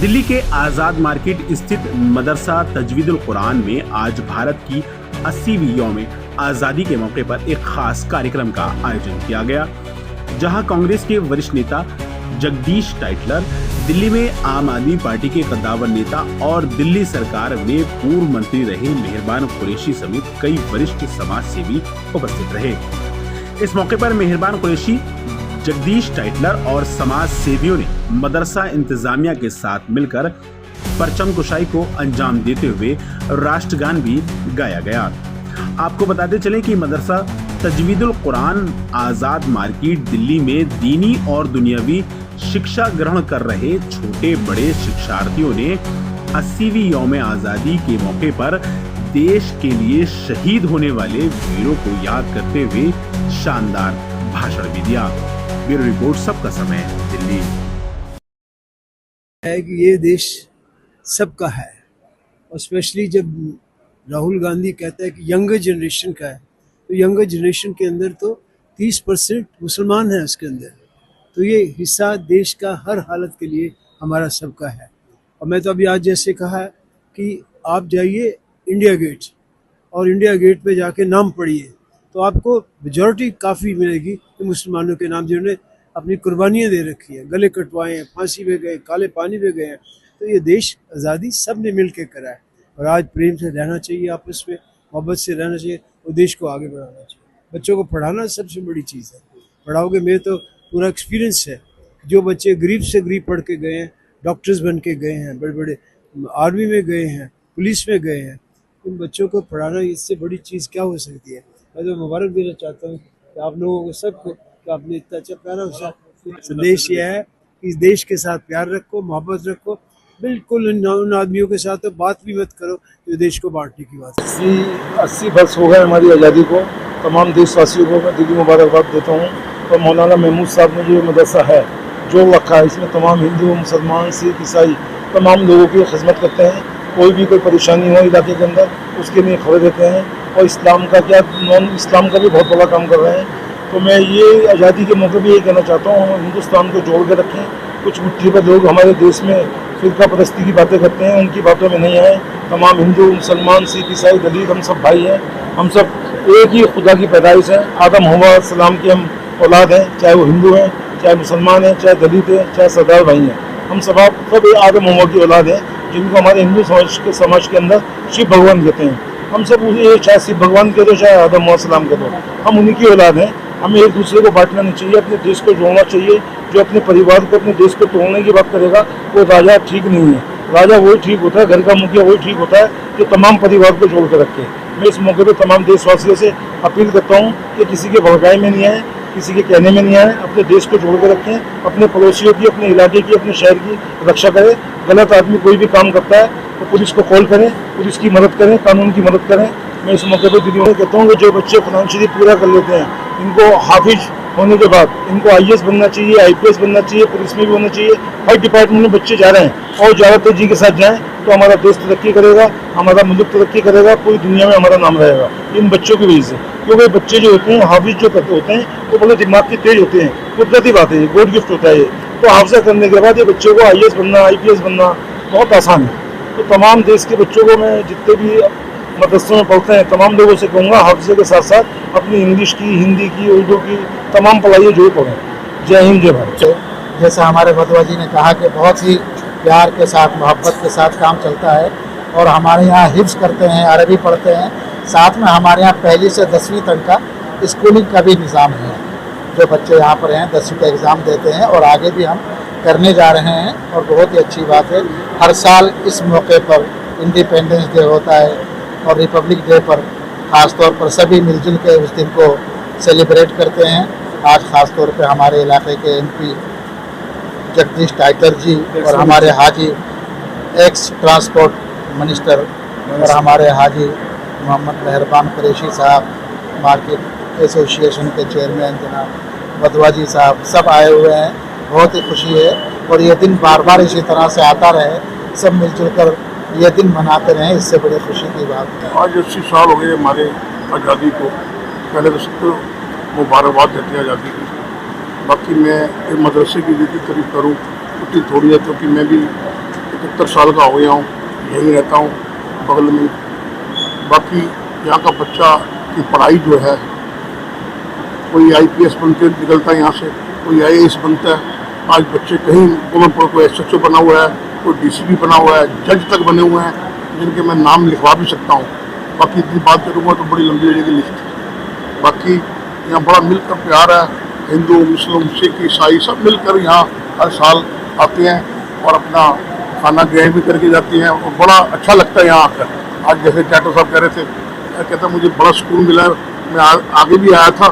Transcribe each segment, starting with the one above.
दिल्ली के आजाद मार्केट स्थित मदरसा तजवीदुल कुरान में आज भारत की 80वीं यौम आजादी के मौके पर एक खास कार्यक्रम का आयोजन किया गया, जहां कांग्रेस के वरिष्ठ नेता जगदीश टाइटलर, दिल्ली में आम आदमी पार्टी के कद्दावर नेता और दिल्ली सरकार में पूर्व मंत्री रहे मेहरबान कुरैशी समेत कई वरिष्ठ समाज सेवी उपस्थित रहे। इस मौके पर मेहरबान कुरैशी, जगदीश टाइटलर और समाज सेवियों ने मदरसा इंतजामिया के साथ मिलकर परचम कुशाई को अंजाम देते हुए राष्ट्रगान भी गाया गया। आपको बताते चलें कि मदरसा तजवीदुल कुरान आजाद मार्केट दिल्ली में दीनी और दुनियावी शिक्षा ग्रहण कर रहे छोटे बड़े शिक्षार्थियों ने 80वीं यौम आजादी के मौके पर देश के लिए शहीद होने वाले वीरों को याद करते हुए शानदार भाषण भी दिया। ब्यूरो रिपोर्ट, सबका समय, दिल्ली। है कि ये देश सबका है, और स्पेशली जब राहुल गांधी कहता है कि यंगर जनरेशन का है, तो यंगर जनरेशन के अंदर तो 30% मुसलमान हैं उसके अंदर। तो ये हिस्सा देश का हर हालत के लिए हमारा सबका है। और मैं तो अभी आज जैसे कहा कि आप जाइए इंडिया गेट, और इंडिया गेट पे जाके नाम पढ़िए तो आपको मेजॉरिटी काफ़ी मिलेगी कि मुसलमानों के नाम जिन्होंने अपनी कुर्बानियाँ दे रखी है, गले कटवाए हैं, फांसी पे गए, काले पानी पे गए हैं। तो ये देश आज़ादी सब ने मिल के करा है, और आज प्रेम से रहना चाहिए, आपस में मोहब्बत से रहना चाहिए और देश को आगे बढ़ाना चाहिए। बच्चों को पढ़ाना सबसे बड़ी चीज़ है। पढ़ाओगे, मेरे तो पूरा एक्सपीरियंस है, जो बच्चे गरीब से गरीब पढ़ के गए हैं, डॉक्टर्स बन के गए हैं, बड़े बड़े आर्मी में गए हैं, पुलिस में गए हैं, उन बच्चों को पढ़ाना इससे बड़ी चीज़ क्या हो सकती है। मैं तो मुबारक देना चाहता हूँ कि आप लोगों को सबको कि आपने इतना अच्छा प्यारा संदेश यह है कि इस देश के साथ प्यार रखो, मोहब्बत रखो, बिल्कुल उन आदमियों के साथ तो बात भी मत करो जो देश को बांटने की बात है। 80 वर्ष हो गए हमारी आज़ादी को। तमाम देशवासियों को मैं दिली मुबारकबाद देता हूँ। और मौलाना महमूद साहब ने जो मदरसा है जो रखा है, इसमें तमाम हिंदू, मुसलमान, सिख, ईसाई तमाम लोगों की खिदमत करते हैं। कोई भी कोई परेशानी हो इलाके के अंदर, उसके लिए खबर देते हैं, और इस्लाम का क्या नॉन इस्लाम का भी बहुत बड़ा काम कर रहे हैं। तो मैं ये आज़ादी के मौके पर यही कहना चाहता हूँ, हम हिंदुस्तान को जोड़ के रखें। कुछ मुट्ठी पर लोग हमारे देश में फिरका परस्ती की बातें करते हैं, उनकी बातों में नहीं आए। तमाम हिंदू, मुसलमान, सिख, ईसाई, दलित, हम सब भाई हैं। हम सब एक ही खुदा की पैदाइश है। आदम हव्वा सलाम की हम औलाद हैं, चाहे वो हिंदू हैं, चाहे मुसलमान हैं, चाहे दलित हैं, चाहे सरदार भाई हैं। हम सब आदम हव्वा की औलाद हैं, जिनको हमारे हिंदू समाज के अंदर शिव भगवान कहते हैं। हम सब उन्हें चाहे शिव भगवान कह दो, चाहे आदम हव्वा सलाम कह दो, हम उन्हीं की औलाद हैं। हमें एक दूसरे को बांटना नहीं चाहिए, अपने देश को जोड़ना चाहिए। जो अपने परिवार को, अपने देश को तोड़ने की बात करेगा वो राजा ठीक नहीं है। राजा वही ठीक होता है, घर का मुखिया वही ठीक होता है जो तमाम परिवार को जोड़ कर रखे। मैं इस मौके पर तमाम देशवासियों से अपील करता हूँ कि किसी के भड़काए में नहीं आए, किसी के कहने में नहीं आए, अपने देश को जोड़ कर रखें, अपने पड़ोसियों की, अपने इलाके की, अपने शहर की रक्षा करें। गलत आदमी कोई भी काम करता है तो पुलिस को कॉल करें, पुलिस की मदद करें, कानून की मदद करें। मैं इस मौके पर दीदी कहता हूँ कि जो बच्चे कुरान शरीफ पूरा कर लेते हैं, इनको हाफिज होने के बाद इनको IAS बनना चाहिए, IPS बनना चाहिए, पुलिस में भी होना चाहिए। हर डिपार्टमेंट में बच्चे जा रहे हैं, और ज़्यादा तेजी के साथ जाएं तो हमारा देश तरक्की करेगा, हमारा मुल्क तरक्की करेगा, पूरी दुनिया में हमारा नाम रहेगा इन बच्चों की वजह से। क्योंकि बच्चे जो होते हैं, हाफिज जो करते होते हैं, वो बड़े दिमाग के तेज होते हैं। कुदरती बात है, गॉड गिफ्ट होता है ये। तो हाफिजा करने के बाद ये बच्चों को IAS बनना, IPS बनना बहुत आसान है। तो तमाम देश के बच्चों को मैं, जितने भी मदरसों में पढ़ते हैं, तमाम लोगों से कहूँगा हाफिजे के साथ साथ अपनी इंग्लिश की, हिंदी की, उर्दू की तमाम पढ़ाइयाँ जो पढ़ें। जय हिंद, जय भारत। जैसा हमारे वदवा जी ने कहा कि बहुत ही प्यार के साथ, मोहब्बत के साथ काम चलता है, और हमारे यहाँ हिफ्ज़ करते हैं, अरबी पढ़ते हैं, साथ में हमारे यहाँ 1ली से 10वीं तक का स्कूलिंग का भी निज़ाम है। जो बच्चे यहाँ पर हैं 10वीं का एग्ज़ाम देते हैं, और आगे भी हम करने जा रहे हैं, और बहुत ही अच्छी बात है। हर साल इस मौके पर इंडिपेंडेंस डे होता है, और रिपब्लिक डे पर ख़ास तौर पर सभी मिलजुल के उस दिन को सेलिब्रेट करते हैं। आज ख़ास तौर पे हमारे इलाके के MP जगदीश टाइटलर जी, और हमारे हाजी एक्स ट्रांसपोर्ट मिनिस्टर, और हमारे हाजी मोहम्मद मेहरबान कुरैशी साहब, मार्केट एसोसिएशन के चेयरमैन जनाब वदवा जी साहब, सब आए हुए हैं। बहुत ही खुशी है, और ये दिन बार बार इसी तरह से आता रहे, सब मिलजुल कर ये दिन मनाते रहें, इससे बड़ी खुशी की बात है। आज 80 साल हो गए हमारे आज़ादी को। पहले तो मुबारकबाद देते हैं आज़ादी की। बाकी मैं एक मदरसे की जितनी तारीफ करूँ उतनी थोड़ी है, क्योंकि मैं भी एक 70 साल का हो गया हूँ, यहीं रहता हूँ बगल में। बाकी यहाँ का बच्चा की पढ़ाई जो है, कोई IPS बनते निकलता है यहाँ से, कोई IAS बनता है। आज बच्चे कहीं कोई SHO बना हुआ है, कोई DCP बना हुआ है, जज तक बने हुए हैं, जिनके मैं नाम लिखवा भी सकता हूँ। बाकी इतनी बात करूँगा तो बड़ी लंबी हो जाएगी लिस्ट। बाकी यहाँ बड़ा मिलकर प्यार है, हिंदू मुस्लिम सिख ईसाई सब मिलकर यहाँ हर साल आते हैं और अपना खाना ग्रहण भी करके जाती हैं और बड़ा अच्छा लगता है यहाँ आकर। आज जैसे चाटो साहब कह रहे थे, कहता मुझे बड़ा सुकून मिला, मैं आगे भी आया था।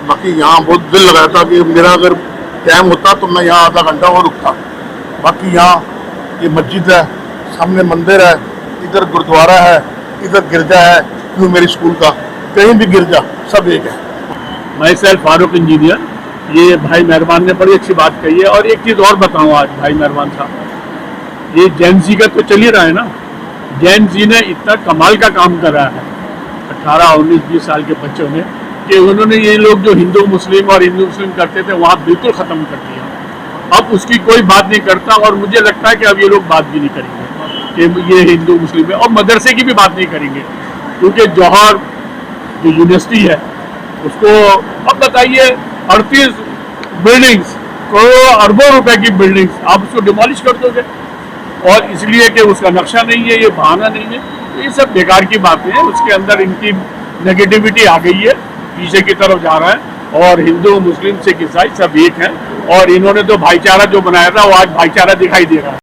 बाकी यहाँ बहुत दिल लगाया था कि मेरा अगर टाइम होता तो मैं यहाँ आधा घंटा और रुकता। बाकी यहाँ ये मस्जिद है, सामने मंदिर है, इधर गुरुद्वारा है, इधर गिरजा है, क्यों मेरी स्कूल का कहीं भी गिरजा सब एक है। मैं सेल्फ फारूक इंजीनियर, ये भाई मेहरबान ने बड़ी अच्छी बात कही है। और एक चीज़ और बताऊँ आज भाई मेहरबान साहब, ये जैन जी का तो चल ही रहा है ना। जैन जी ने इतना कमाल का काम करा है 18, 19, 20 साल के बच्चों ने, कि उन्होंने ये लोग जो हिंदू मुस्लिम और हिंदू मुस्लिम करते थे वहाँ बिल्कुल ख़त्म कर दिया। अब उसकी कोई बात नहीं करता और मुझे लगता है कि अब ये लोग बात भी नहीं करेंगे कि ये हिंदू मुस्लिम है, और मदरसे की भी बात नहीं करेंगे, क्योंकि जौहर जो यूनिवर्सिटी है उसको अब बताइए 38 बिल्डिंग्स, करोड़ों अरबों रुपए की बिल्डिंग्स, आप उसको डिमोलिश कर दोगे और इसलिए कि उसका नक्शा नहीं है, ये बहाना नहीं है। तो ये सब बेकार की बातें हैं, उसके अंदर इनकी नेगेटिविटी आ गई है, पीछे की तरफ जा रहा है। और हिंदू मुस्लिम सिख ईसाई सब एक हैं और इन्होंने तो भाईचारा जो बनाया था वो आज भाईचारा दिखाई दे रहा है।